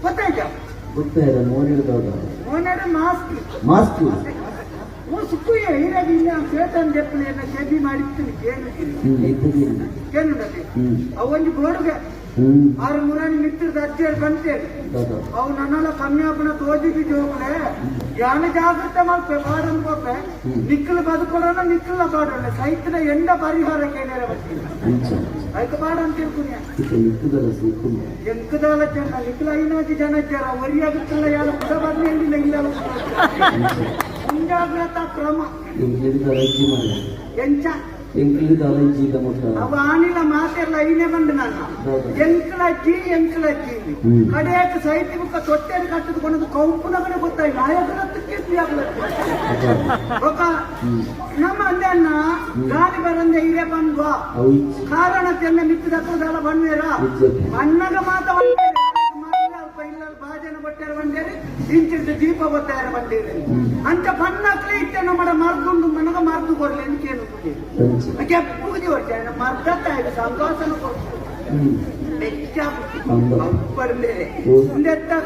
ಗೊತ್ತಾಯ್ತಾ? ಗೊತ್ತಾಯ್ತ ಮೋನಿಡ್ದವಾಗ ಮೋನಡೆ mask mask ಸುಕ್ಕು ಇರಲಿಲ್ಲ ಚೇತನ್ ದೆಪ್ಪನೆಯನ್ನ ಕೆಬಿ ಮಾಡಿರ್ತೀನಿ ಕೇನುಂಡದೆ ಅವೊಂದು ಗೋಡುಗೆ 6 ಮಿತ್ರದ ಅಜ್ಜಿಯರು ಬಂತೇಳಿ ಅವು ನನ್ನೆಲ್ಲ ಕನ್ಯಾಪನ ತೋಜಿಗೆ ಜೋಗಳೆ ಯಾನ ಜಾಗೃತ ಮಾಡ್ಪೆ ಬಾಡನ್ ಕೊಪ್ಪೆ ನಿಕ್ಕಲು ಬದುಕೊಡೋಣ ನಿಕ್ಕಲ ಬಾಡೋಣ ಸೈತನ ಎಂಡ ಪರಿಹಾರ ಕೇಳಿರ ಬರ್ತೀನಿ ಅದಕ್ಕೆ ಬಾಡ ಅಂತ ತಿಳ್ಕೊನಿ ಎಂಕದಾಲ ಜನ ನಿಕ್ಕಲ 5 ಜನ ಇದ್ದಾರ ಒರಿಯಾಗುತ್ತಲ್ಲ ಯಾರ ಪುಟ ಬಂದಿಲ್ಲ ಇಲ್ಲ ಮುಂಜಾಗ್ರತಾ ಕ್ರಮ ಎಂಚ ಅವ ಆನಿಲ ಮಾತೆಲ್ಲ ಐನೇ ಬಂದು ನಾನು ಎಂಕಲಜ್ಜಿ ಕಡೆಯಕ್ಕೆ ಸೈತಿ ಬುಕ್ಕ ತೊಟ್ಟೆಗೆ ಕಟ್ಟಿದ್ಕೊಂಡು ಕೌಪುನಗನೆ ಗೊತ್ತಾಯಿ ನಾಯಕರತ್ತಕ್ಕೆ ನಮ್ಮ ಅಂದನ್ನ ಗಾಳಿ ಬರಂದೆ ಹಿರೇ ಬಂದ್ವ ಕಾರಣ ತೆನ್ನ ಮಿತ್ತದಲ್ಲ ಬಂದೇರ ಬಣ್ಣಗ ಮಾತ ಭಾಜನ ಬಟ್ಟೆರ ಬಂದೇರಿ ಇಂಚಿದ ದೀಪ ಬತ್ತಾರ ಬಂದೇರಿ ಅಂತ ಬಣ್ಣಕ್ಲೆ ಇತ್ತೆ ನಮ್ಮಡ ಮರ್ದುಂಡು ನನಗ ಮರ್ದು ಕೊಡ್ಲಿ ಅಂತ ಕೇಳುತ್ತೆ ಕೆಪ್ಪುಗಿ ಹೊಟ್ಟೆ ಮರ್ದತ್ತಾಗ ಸಂತೋಷನ ಕೊಡ್ತು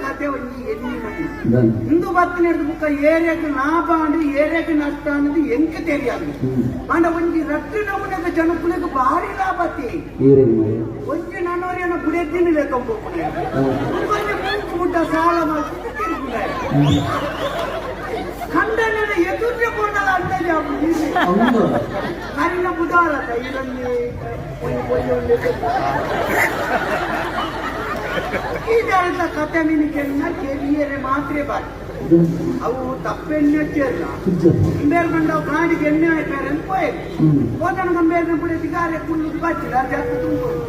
ಕತೆ ಒಂದು ಎಣ್ಣಿ ಇಂದು ಬತ್ತನೆ ಬುಕ್ಕ ಏರಿಯಾಗ ಲಾಭ ಅಂದ್ರೆ ಏರಿಯಾಗ ನಷ್ಟ ಅನ್ನೋದು ಎಂಕ ತೆರಿಯಾಗ ಅಂಡ ಒಂಜಿ ರಟ್ಟು ನಮೂನೆಗ ಜನಕ್ಕೂಲೆಗ ಭಾರಿ ಲಾಭತಿ ಒಂಜಿ ನನ್ನವರೇನ ಗುಡೆದ್ದಿನ ಲೆಕ್ಕೊಂಬೋಪುನೆ ಮೂಕು ಮುಟ್ಟ ಸಾಲ ಮಾಡಿ ಖಂಡನ ಎದುರ್ರೆ ಕೊಂಡಲ್ಲ ಅಂದಾಜು ಕರಿನ ಬುಧಾರತ ಇದೊಂದು ಈಜಾರಿತ ಕತೆ ಮಿನಿಕೆನ್ನ ಕೆರಿಯರೆ ಮಾತ್ರೆ ಬಾರಿ ಅವು ತಪ್ಪೆಣ್ಣೆ ಹಚ್ಚಿರಲ್ಲ ಬೇರೆ ಬಂದವು ಗಾಡಿಗೆ ಎಣ್ಣೆ ಹಾಕ್ತಾರೆ ಅಂತ ಹೋದನ ಬೇರೆ ಬಿಡ ಸಿಗಾರೆ ಕುಳ್ಳು ಬಚ್ಚಿಲ್ಲ ಜಾಸ್ತಿ ತುಂಬೋದು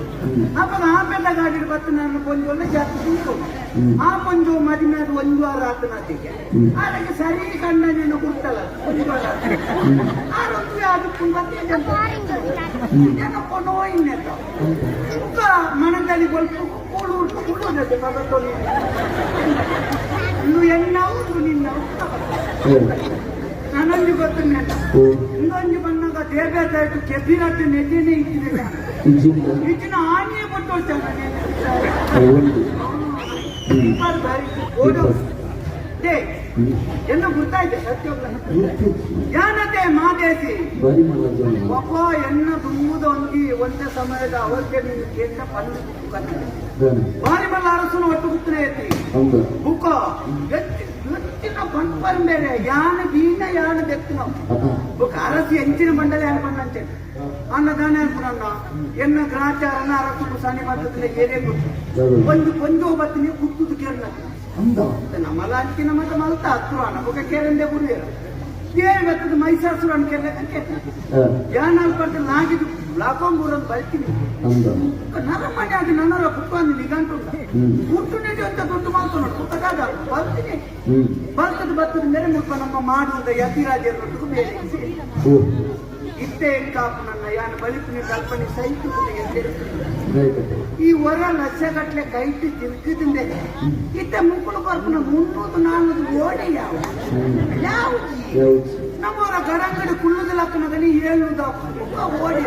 ಅವಾಗ ಆ ಬೆಲ್ಲ ಗಾಡಿ ಬತ್ತು ನಾನು ಕೊಂಜೋಲ್ಲ ಜಾಸ್ತಿ ತುಂಬೋದು ಆ ಕೊಂಜು ಮದಿನ ಒಂದು ವಾರ ಆತನತಿಗೆ ಅದಕ್ಕೆ ಸರಿ ಕಣ್ಣನೇನು ಕೊಡ್ತಲ್ಲ ಒಂದು ವಾರ ಆರೊಂದು ಅದಕ್ಕೂ ಮತ್ತೆ ಜನಕ್ಕೊಂಡು ಇನ್ನೆತ್ತ ಮನದಲ್ಲಿ ಸ್ವಲ್ಪ ಕೂಡುವುದಕ್ಕೆ ಪದತ್ತೊಲಿ ಇನ್ನು ಎನ್ನವು ನಿನ್ನ ನಾನೊಂದು ಗೊತ್ತನ್ನ ಇನ್ನೊಂದು ಬಂದಾಗ ದೇವೇದಾಯ್ತು ಕೆಬ್ಬಿರಟ್ಟು ನೆಟ್ಟಿನೇ ಇಟ್ಟಿದೆ ಇಚ್ಚಿನ ಆನೆಯೇ ಕೊಟ್ಟು ಹೋಗ್ತಾನೆ ಎಲ್ಲ ಗೊತ್ತಾಯ್ತು ಸತ್ಯೋಗ್ಲ ಜಾನತೆ ಮಾದೇಸಿ ಒಬ್ಬ ಎನ್ನ ತುಂಬುದ ಒಂದೇ ಸಮಯದ ಅವರಿಗೆ ನೀನು ಕೇಂದ್ರ ಪಂದು ಬಾರಿಮಲ್ಲ ಅರಸನು ಒಟ್ಟು ಗುತ್ತನೆ ಐತಿ ಬುಕ್ಕ ಹೆಚ್ಚಿನ ಬಂಡ್ಪರ್ ಬೇರೆ ಯಾನ ಬೀನ ಯಾನ ದೆಕ್ತಿನ ಬುಕ್ಕ ಅರಸಿ ಹೆಂಚಿನ ಮಂಡಲ ಅನ್ಕೊಂಡಂತೆ ಅನ್ನದಾನೆ ಅನ್ಕೊಂಡ ಎನ್ನ ಗ್ರಾಚಾರನ ಅರಸು ಸನಿ ಬರ್ತದಿಲ್ಲ ಏನೇ ಗೊತ್ತು ಒಂದು ಕೊಂಜೋ ಬತ್ತಿನಿ ಕುತ್ತುದು ಕೇರಳ ನಮ್ಮಲ್ಲ ಅಂಚಿನ ಮತ್ತೆ ಮಲ್ತ ಹತ್ತು ನಮಗೆ ಕೇರಂದೆ ಗುಡಿಯರ ಕೇಳಿ ಬರ್ತದ ಮೈಸಾಸುರ ಕೇಳಕ್ಕೆ ಯಾನ ಅನ್ಕೊಂಡು ನಾಗಿದ್ದು ಲಾಕೊಂಬೂರನ್ನು ಬರ್ತೀನಿ ನರಮನೆ ಅದು ನನ್ನರ ಕುತ್ಕೊಂಡು ನಿಗಂಟು ಹುಟ್ಟು ನಡಿ ಅಂತ ದುಡ್ಡು ಮಾಡ್ಕೊಂಡು ಪುಸ್ತಕಾದ ಬರ್ತೀನಿ ಬರ್ತದ ಮೇಲೆ ಮುಲ್ಪ ನಮ್ಮ ಮಾಡುವುದ ಯತಿರಾಜರೊಟ್ಟಿಗೂ ಬೇರೆ ಇಷ್ಟೇ ಕಾಪು ನನ್ನ ಯಾನ ಬಲಿಪಿನ ಕಲ್ಪನೆ ಸೈತು ಈ ಹೊರ ಲಕ್ಷಗಟ್ಲೆ ಕೈಟಿ ತಿರುಗಿದಿಂದೆ ಇತ್ತ ಮುಕ್ಕಳು ಬರ್ಪನ 300-400 ಓಡಿ ಯಾವ ನಮ್ಮವರ ಗಡಂಗಡಿ ಕುಳ್ಳದ ಲಕ್ಕಣದಲ್ಲಿ 700 ಓಡಿ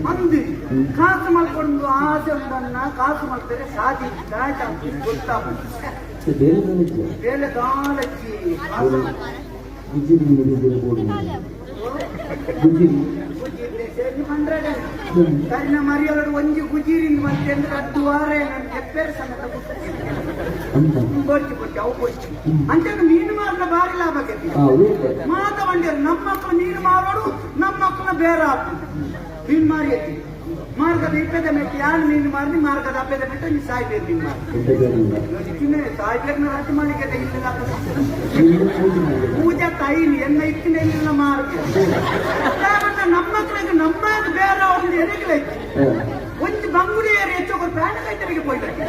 ಮಂದಿ ಕಾಸು ಮಾಡ್ಕೊಂಡು ಆಸೆ ಬಣ್ಣ ಕಾಸು ಮಾಡ್ತಾರೆ ಸಾಧಿ ದಾಟ ಗೊತ್ತಾಗ್ತದೆ ಬೇಲೆ ಗಾಳಚ್ಚಿ ಕರಿನ ಮರಿಯವರು ಒಂಜಿ ಗುಜೀರಿಂದ ಮತ್ತೆ ಅಂದ್ರೆ 10 ವಾರ ಹೆಪ್ಪೇರು ಸಮೇತ ಬೋರ್ಚಿ ಕೊಟ್ಟು ಅವು ಕೊಚ್ಚಿ ಅಂತ ಮೀನು ಮಾರನ ಭಾರಿ ಲಾಭ ಆಗೈತಿ ಮಾತ ಬಂದಿರು ನಮ್ಮ ಮಕ್ಕಳು ಮೀನು ಮಾರೋಡು ನಮ್ಮ ಮಕ್ಕಳನ್ನ ಬೇರೆ ಆಗ್ತದೆ ಮೀನು ಮಾರಿ ಐತಿ ಮಾರ್ಗದ ಇಪ್ಪದ ಮೆಟ್ಟಿ ಯಾರು ಮೀನು ಮಾರಿ ಮಾರ್ಗದ ಹಬ್ಬದ ಮೆಟ್ಟ ನೀ ಸಾಯ್ಬೇಕು ಮೀನು ಮಾರಿ ಸಾಯ್ಬೇಕು ರದ್ದು ಮಾಡಿಕೆ ಇಲ್ಲ ಪೂಜೆ ತಾಯಿನಿ ಎನ್ನ ಇತ್ತಿನ ಇಲ್ಲ ಮಾರ್ಗ ನಮ್ಮ ಮಕ್ಕಳಿಗೆ ನಮ್ಮ ಬೇರೆ ಒಂದು ಎರೆಗಳೈತಿ ಒಂದು ಬಂಗುಡಿ ಏರಿ ಹೆಚ್ಚೋರು ಪ್ರಾಣ ಕೈತರಿಗೆ ಹೋಯ್ತಾರೆ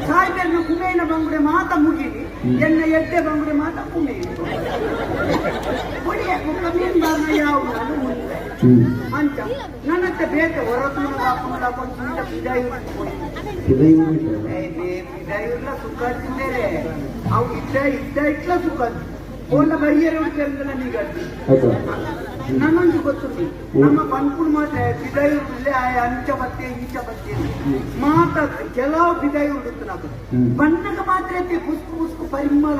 ಸಾಯ್ಬೇಕು ಕುಮೇನ ಬಂಗುಡೆ ಮಾತ ಮುಗಿನಿ ಎನ್ನ ಎಡ್ಡೆ ಬಂಗುಡೆ ಮಾತ ಕುಮೇನಿ ಮೀನು ಬಾರ್ನ ಯಾವ ಅಂಚ ನನ್ನತ್ತೆ ಬೇಕು ಹೊರತುನ ಕೊಂಚ ಪಿದಾಯಿಲ್ಲ ಸುಖ ತಿಂದೇರೆ ಅವು ಇಟ್ಲ ಸುಖ ಓಲ್ಲ ಬೈಯರೆ ಉಂಟಲ್ಲ ನೀಗ ನನ್ನೊಂದು ಗೊತ್ತುಂಟು ನಮ್ಮ ಪನ್ಪುಡ್ ಮಾತ್ರ ಬಿದಾಯಿ ಇಲ್ಲೇ ಅಂಚ ಬತ್ತೆ ಈಚ ಬತ್ತೆ ಮಾತ ಕೆಲವು ಬಿದಾಯಿ ಉಡುತ್ತು ನಾವು ಬಣ್ಣಗ ಮಾತ್ರ ಪುಸ್ಕು ಪುಸ್ಕು ಪರಿಮಳ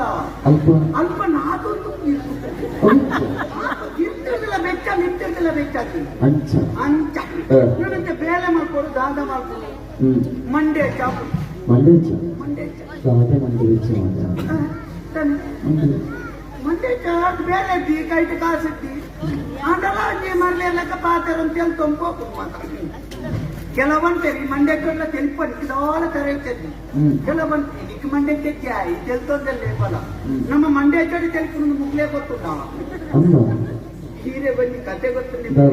ಅಲ್ಪ ನಾದೊಂದು ಇರ್ತಿರ್ದಿಲ್ಲ ಬೆಚ್ಚ ನಿಂತಿರ್ದಿಲ್ಲ ಬೆಚ್ಚಾಕಿ ಅಂಚ ನನಗೆ ಬೇಳೆ ಮಾಡ್ಕೊಡು ದಾದ ಮಾಡ್ಕೊಡು ಮಂಡ್ಯ ಚಾಪು ಮಂಡ್ಯ ಚಾಪ್ ಬೇಳೆ ಕೈಟ್ ಕಾಸಿಟ್ಟಿ ಅದೆಲ್ಲ ಮರಲೆಲ್ಲಕ ಪಾತ್ರ ಅಂತ ಹೇಳಿ ತೊಂಬೋಕು ಕೆಲವಂತೆ ಮಂಡ್ಯಕ್ಕೆಲ್ಲ ತೆಲ್ಪಡಿ ಇದೋಲ ತರ ಇರ್ತದೆ ಕೆಲವಂತೆ ಇದಕ್ಕೆ ಮಂಡ್ಯಕ್ಕೆ ತೆಲ್ತೊಂದಲ್ಲೇ ಬಲ ನಮ್ಮ ಮಂಡ್ಯ ಚೋಡಿ ತೆಲ್ಕೊಂಡು ಮುಗ್ಲೇ ಗೊತ್ತುಂಟಾವ ಹೀರೆ ಬನ್ನಿ ಕತೆ ಗೊತ್ತಿಲ್ಲ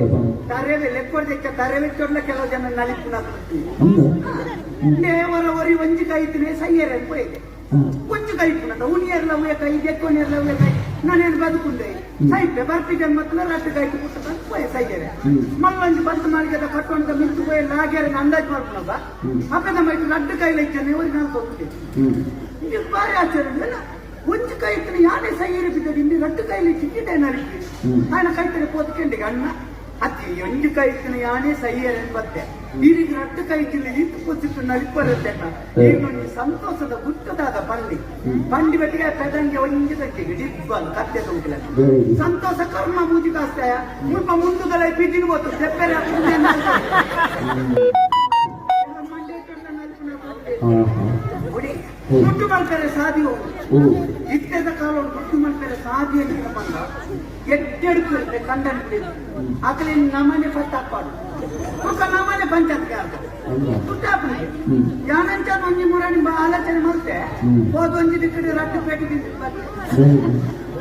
ತರವೇ ಲೆಕ್ಕೊಡ್ದಕ್ಕೆ ತರವೇ ಚೊಡ್ಲ ಕೆಲವು ಜನ ನಲಿಪುಣ ದೇವರ ಒರಿ ಒಂಜಿ ಕೈತಿನೇ ಸಯ್ಯರೆ ಇದೆ ಒಂಜಿ ಕೈ ಪುನದ ಉಣಿಯರ್ಲ ಉಯ ಕೈ ದೆಕ್ಕೊಣಿಯರ್ಲ ಉಯ ಕೈ ನಾನೇನು ಬದುಕುಂಡೆ ಸೈತೆ ಬರ್ತಿ ಜನ್ಮತ್ಲ ರಟ್ಟು ಕೈಟ್ ಪುಟ್ಟ ಪೋಯ ಸಯ್ಯರೆ ಮಲ್ಲೊಂಜಿ ಬಂತು ಮಾಡಿದ ಕಟ್ಟೊಂಡ ಮಿಂಚು ಪೋಯ ಲಾಗ್ಯಾರ ಅಂದಾಜು ಮಾಡ್ಕೊಳದ ಅಪ್ಪದ ಮೈತು ರಡ್ಡು ಕೈಲ ಇಚ್ಚಾನೆ ಅವ್ರಿಗೆ ನಾನು ತೊಂದಿದ್ದೆ ಇದು ಬಾರಿ ಆಚರಣೆ ಒಂಜಿ ಕೈತನ ಯಾನೇ ಸೈಯರೆ ಬಿದ್ದದು ಇಲ್ಲಿ ರಡ್ಡು ಕೈಲಿ ಚಿಕ್ಕಿದೆ ನರಿಕೆ ఆయన ಕೈತನೆ ಪೋತ್ಕೊಂಡಿ ಅಣ್ಣ ಅತಿ ಒಂಜಿ ಕೈತನ ಯಾನೇ ಸೈಯರೆ ಬತ್ತೆ ಈರಿಗೆ ರಡ್ಡು ಕೈತಿಲ್ಲ ಇತ್ತು ಕೊಚ್ಚಿಟ್ಟು ನಲಿಪರುತ್ತೆ ಈಗ ಸಂತೋಷದ ಗುಟ್ಟದಾದ ಬಂಡಿ ಬೆಟ್ಟಿಗೆ ಪೆದಂಗೆ ಒಂಜಿ ತಟ್ಟಿಗೆ ಡಿಬ್ಬಲ್ ಕತ್ತೆ ತುಂಬಿಲ್ಲ ಸಂತೋಷ ಕರ್ಮ ಮೂಜಿ ಕಾಸ್ತಾಯ ಮುಲ್ಪ ಮುಂದುಗಳ ಬಿದ್ದಿನ ಗೊತ್ತು ತೆಪ್ಪರೆ ದುಡ್ಡು ಮಾಡ್ತಾರೆ ಸಾಧಿ ಹೋಗುದು ಇತ್ತದ ಕಾಲ ದುಡ್ಡು ಮಾಡ್ತಾರೆ ಸಾಧಿ ಅಂತ ಬಂದ ಎಡ್ಡೆಡುತ್ತೆ ಕಂಡನ್ ಆಕಲಿ ನಮ್ಮನೆ ಪತ್ತಾಪಾಡು ನಮ್ಮನೆ ಪಂಚಾಯತ್ಗೆ ಆಗ್ತದೆ ದುಡ್ಡು ಹಾಕಲಿಕ್ಕೆ ಯಾನಂಚ ಒಂಜಿ ಮೂರನಿ ಆಲೋಚನೆ ಮಾಡ್ತೆ ಹೋದೊಂಜಿ ಕಡೆ ರಟ್ಟು ಪೇಟೆಗೆ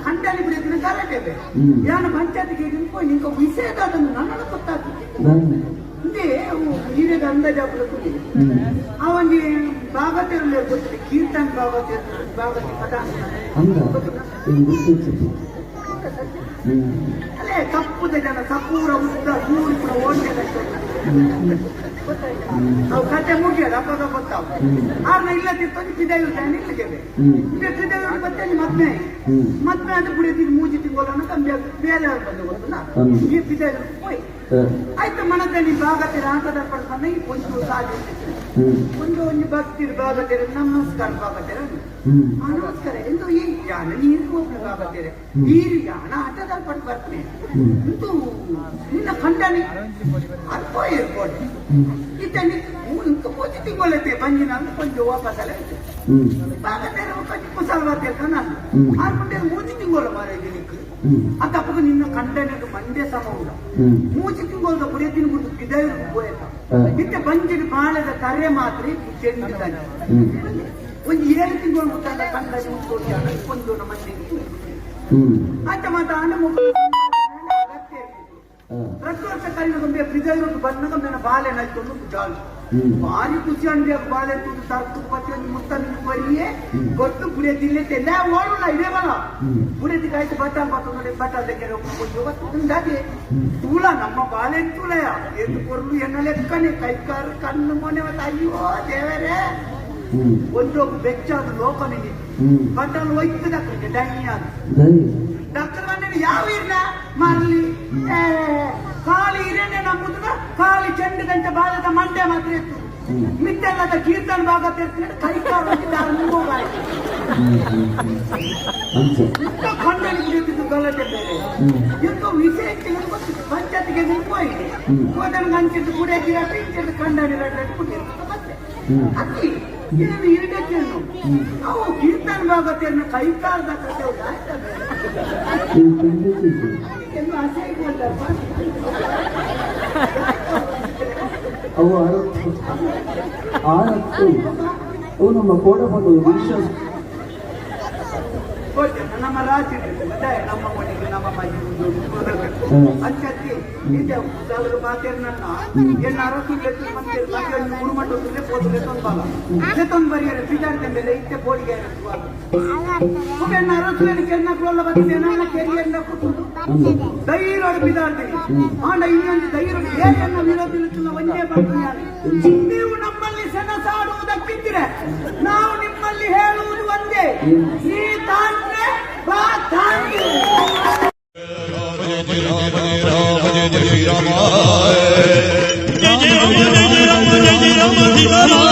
ಕಂಡಲ್ಲಿ ಬಿಡಿದ್ರೆ ಗಲಾಟೆ ಯಾನ ಪಂಚಾಯತ್ಗೆ ನಿಂಕ ವಿಷಯದ ಅದನ್ನು ನನ್ನನ್ನು ಗೊತ್ತಾಗ್ತದೆ ಹೀಗೆ ಅಂದಾಜಾಪುರ ಅವನಿಗೆ ಭಾಗತಿರಲಿ ಗೊತ್ತಿದೆ ಕೀರ್ತನ್ ಭಾಗತಿ ಪದ ಅಲ್ಲೇ ಕಪ್ಪುದ ಜನ ಸಪೂರ ಉದ್ದ ಕೂಡಿ ಕೂಡ ಓಡಿದ ನಾವು ಕತೆ ಮುಗಿಯಲ್ಲ ಅಪ್ಪಾಗ ಗೊತ್ತಾವ ಆರ್ನ ಇಲ್ಲದಿತ್ತು ಬಿದಾಯಿ ಇಲ್ಲಿಗೆ ಬಿದಾಯಿ ಮತ್ತೆ ಮತ್ತೆ ಅದು ಬಿಡಿದ ಮೂಜಿ ತಿಂಗೋಲನ್ನ ಕಮ್ಮಿ ಬೇರೆ ಬಂದು ಗೊತ್ತಲ್ಲ ಈ ಬಿದಾಯಿ ಹೋಯ್ ಆಯ್ತು ಮನದಲ್ಲಿ ಭಾಗತಿರ ಆಟದ ಪಡ್ಕೊಂಡ ಈ ಒಂದು ಸಾಧ್ಯ ಒಂದು ಭಕ್ತಿ ಭಾಗತಿರ ನಮಸ್ಕಾರ ಭಾಗತಿರ ನಮಸ್ಕಾರ ಎಂದು ಈ ಯಾನ ನೀರು ಹೋಗ್ಲಿ ಭಾಗತಿರ ನೀರು ಯಾನ ಆಟದ ಪಡ್ ಬರ್ತನೆ ಇದು ನಿನ್ನ ಖಂಡನಿ ಅಲ್ಪ ಇರ್ಬೋದು ಇದ್ದಾನೆ ಇಂಕ ಪೂಜೆ ತಿಂಗೊಳ್ಳತ್ತೆ ಬಂಜಿನ ಅಂತ ಕೊಂಚ ವಾಪಸಲ್ಲ ಭಾಗತಿರ ಕುಸಲ್ವಾತಿರ್ಕ ನಾನು ಆಡ್ಕೊಂಡೆ ಮೂಜಿ ತಿಂಗೊಳ್ಳ ಮಾರಿದ್ದೀನಿ ಅಕ್ಕಪ್ಪಗ ನಿನ್ನ ಕಂಡನಿಗೆ ಮಂಡ್ಯ ಸಮ ಉಂಡ ಮೂಜಿ ತಿಂಗೊಳ್ದ ಪುಡಿಯತಿನ ಗುಡ್ಡು ಬಿದಾಯ ಹೋಯ್ತ ಇತ್ತೆ ಬಂಜಿನ ಬಾಳದ ಕರೆ ಮಾತ್ರ ಚೆಂದಿದ್ದಾನೆ ಒಂದು 7 ತಿಂಗಳು ಮುಟ್ಟಾದ ಕಂಡನಿ ಉಟ್ಕೊಂಡು ಒಂದು ನಮ್ಮ ಮಂದಿಗೆ ಆಯ್ತ ಮಾತ್ರ ಆನೆ ಅಗತ್ಯ ಪ್ರತಿ ಕಲಿನಗೊಂಬೆ ಬಿದಾಯ ಬಂದಾಗ ನನ್ನ ಬಾಲೆ ನೈಕೊಂಡು ಜಾಲು ಭಾರಿ ಖುಷಿ ಅಂದೆ ಬಾಲೆ ತುದು ತರ್ತು ಪತ್ತೆ ಮುತ್ತ ಬರಿಯೇ ಗೊತ್ತು ಪುಡಿಯತಿಲ್ಲ ಓಡಲ್ಲ ಇದೇ ಬಲ ಪುಡಿಯತಿಗೆ ಆಯ್ತು ಬಟ್ಟಾದಕ್ಕೆ ಹೋಗ್ಕೊಂಡೆ ತೂಳ ನಮ್ಮ ಬಾಲೆ ತೂಳಯ ಎಂದು ಕೊರಲು ಎನ್ನ ಲೆಕ್ಕನೆ ಕೈಕಾರ ಕಣ್ಣು ಮೊನೆ ಅಯ್ಯೋ ದೇವರೇ ಒಂದು ಬೆಚ್ಚಾದ ಲೋಕನಿಗೆ ಬಟ್ಟಲು ಒಯ್ತದ ಡೈಯಾದ ಡಾಕ್ಟರ್ ಬಂದ್ರೆ ಯಾವ ಇರ್ನ ಮಾರಲಿ ಕಾಲಿ ಇರೇನೆ ನಮ್ಮುದ ಕಾಲಿ ಚೆಂಡು ಗಂಟೆ ಬಾಲದ ಮಂಡ್ಯ ಮಾತ್ರ ಇತ್ತು ಮಿತ್ತೆಲ್ಲದ ಕೀರ್ತನ ಭಾಗ ತೆರ್ಕೊಂಡು ಕೈಕಾರ ಖಂಡನಿ ಕುಡಿಯುತ್ತಿದ್ದು ಗಲಾಟೆ ಬೇರೆ ಎಂದು ವಿಷಯ ಗೊತ್ತಿತ್ತು ಪಂಚಾಯತ್ಗೆ ಹೋಗಿದೆ ಹೋದನ್ಗೆ ಹಂಚಿದ್ದು ಕುಡಿಯಕಿರ ಪಿಂಚದ ಖಂಡನಿ ಕುಡಿಯುತ್ತೆ ಮತ್ತೆ ಅಕ್ಕಿ ಏನು ಇರಿಟೇಷನ್ ಅವು ಕೀರ್ತನ ಭಾಗ ತೆರ್ನ ಕೈಕಾಲದ ಕತೆ ಅವು ಅವು ನಮ್ಮ ಕೋಟ ಬಂದು ವಿಶ್ವಾಸ ನಮ್ಮ ರಾಜ್ಯ ನಮ್ಮ ಮನೆಗೆ ನಮ್ಮ ಮನೆ ಪಂಚಾಯತಿ ಮಾತೇರ್ನನ್ನ ಎನ್ನ ಅರಸು ಉರುಮಟ್ಟೆ ಪೋದ್ರೆ ತೊಂದ್ ಬರಿಯಾರೆ ಬಿಜಾರ್ದ ಮೇಲೆ ಇತ್ತೆ ಬೋಡಿಗೆ ಎನ್ನ ಅರಸು ಕೆನ್ನಕ್ರೊಲ್ಲ ಬಂದಿದೆ ನನ್ನ ಕೆರಿಯನ್ನ ಕೂತು ಧೈರ್ಯ ಬಿದಾಡ್ತೀನಿ ಆಂಡ ಇನ್ನೊಂದು ಧೈರ್ಯ ಏನ ವಿರೋಧಿಸುವ ಒಂದೇ ಬರ್ತೀನಿ ನೀವು ನಮ್ಮಲ್ಲಿ ಸೆಣಸಾಡುವುದಕ್ಕಿದ್ದರೆ ನಾವು ನಿಮ್ಮಲ್ಲಿ ಹೇಳುವುದು ಒಂದೇ ಈ ತಾಂಡ್ರೆ ಬಾ ತಾಂಡ್ರೆ जय श्री राम जय जय राम जय जय राम जय जय राम सीता राम